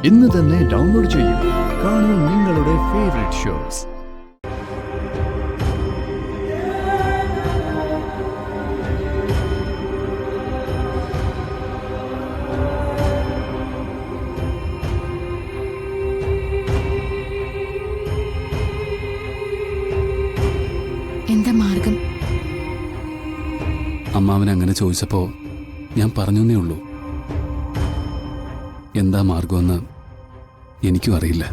ഇന്ന് തന്നെ ഡൗൺലോഡ് ചെയ്യൂ. കാണൂ നിങ്ങളുടെ ഫേവറേറ്റ് ഷോസ്. എന്താ മാർഗം? അമ്മാവൻ അങ്ങനെ ചോദിച്ചപ്പോ ഞാൻ പറഞ്ഞേ ഉള്ളൂ. എന്താ മാർഗമെന്ന് എനിക്കും അറിയില്ല.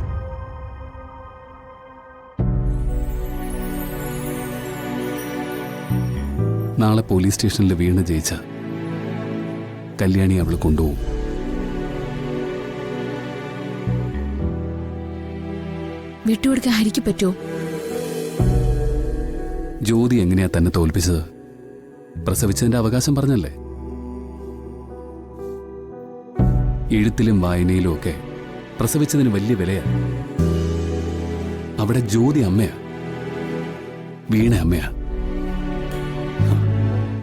നാളെ പോലീസ് സ്റ്റേഷനിൽ വീണ് ജയിച്ച കല്യാണി അവൾ കൊണ്ടുപോകും. വിട്ടുകൊടുക്കാൻ ഹരിക്ക് പറ്റുമോ? ജ്യോതി എങ്ങനെയാ തന്നെ തോൽപ്പിച്ചത്? പ്രസവിച്ചതിന്റെ അവകാശം പറഞ്ഞല്ലേ. എഴുത്തിലും വായനയിലും ഒക്കെ പ്രസവിച്ചതിന് വലിയ വിലയാ. അവിടെ ജ്യോതി അമ്മയാ, വീണ അമ്മയാ.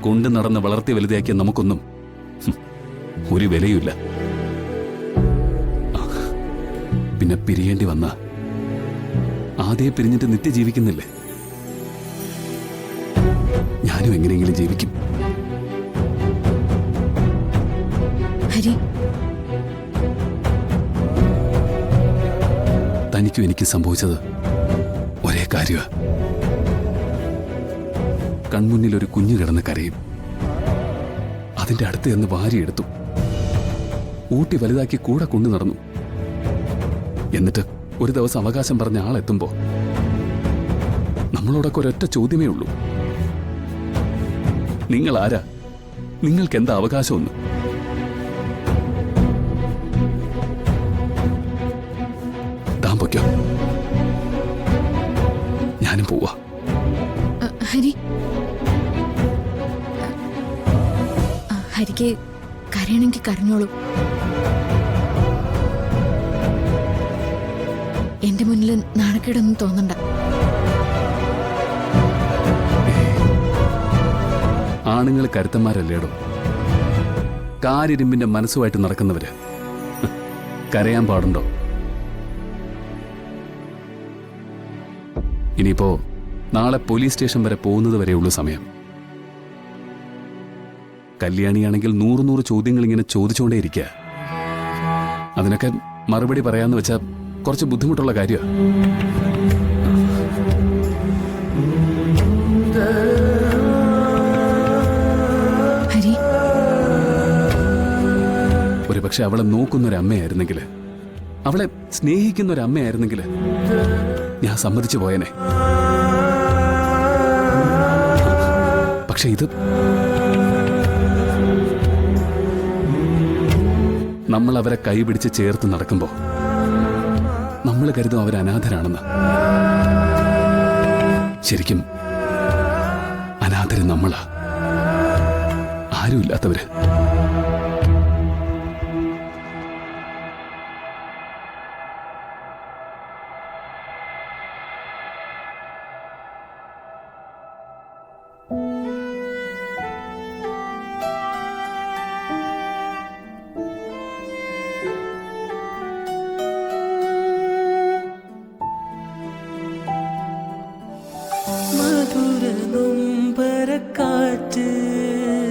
കൊണ്ടു നടന്ന് വളർത്തി വലുതാക്കിയ നമുക്കൊന്നും ഒരു വിലയുമില്ല. പിന്നെ പിരിയേണ്ടി വന്ന ആദ്യം പിരിഞ്ഞിട്ട് നിത്യ ജീവിക്കുന്നില്ലേ? ഞാനും എങ്ങനെയെങ്കിലും ജീവിക്കും. ഹരി, തനിക്കും എനിക്ക് സംഭവിച്ചത് ഒരേ കാര്യമാണ്. കൺമുന്നിൽ ഒരു കുഞ്ഞു കിടന്ന് കരയും. അതിന്റെ അടുത്ത് എന്ന് വാരിയെടുത്തു, ഊട്ടി വലുതാക്കി കൂടെ കൊണ്ടു നടന്നു. എന്നിട്ട് ഒരു ദിവസം അവകാശം പറഞ്ഞ ആളെത്തുമ്പോ നമ്മളോടൊക്കെ ഒരൊറ്റ ചോദ്യമേ ഉള്ളൂ: നിങ്ങൾ ആരാ? നിങ്ങൾക്ക് എന്താ അവകാശമൊന്ന്? താൻ പൊയ്ക്കോ, ഞാനും പോവാ. ഹരി, ഹരിക്ക് കരയണമെങ്കിൽ കരഞ്ഞോളൂ. എന്റെ മുന്നിൽ നാണക്കേടൊന്നും തോന്നണ്ട. ആണുങ്ങൾ കരുത്തന്മാരല്ലേടോ? കാരിരുമ്പിന്റെ മനസ്സുമായിട്ട് നടക്കുന്നവര് കരയാൻ പാടുണ്ടോ? ഇനിയിപ്പോ നാളെ പോലീസ് സ്റ്റേഷൻ വരെ പോകുന്നത് വരെയുള്ളൂ സമയം. കല്യാണിയാണെങ്കിൽ 100 ചോദ്യങ്ങൾ ഇങ്ങനെ ചോദിച്ചുകൊണ്ടേയിരിക്കുക. അതിനൊക്കെ മറുപടി പറയാന്ന് വെച്ചാൽ കുറച്ച് ബുദ്ധിമുട്ടുള്ള കാര്യമാണ്. പക്ഷെ അവളെ നോക്കുന്നൊരമ്മയായിരുന്നെങ്കിൽ, അവളെ സ്നേഹിക്കുന്നൊരമ്മയായിരുന്നെങ്കിൽ ഞാൻ സമ്മതിച്ചു പോയനെ. പക്ഷെ ഇത് നമ്മൾ അവരെ കൈപിടിച്ച് ചേർത്ത് നടക്കുമ്പോ നമ്മൾ കരുതും അവർ അനാഥരാണെന്ന്. ശരിക്കും അനാഥര് നമ്മളാ, ആരുമില്ലാത്തവര്.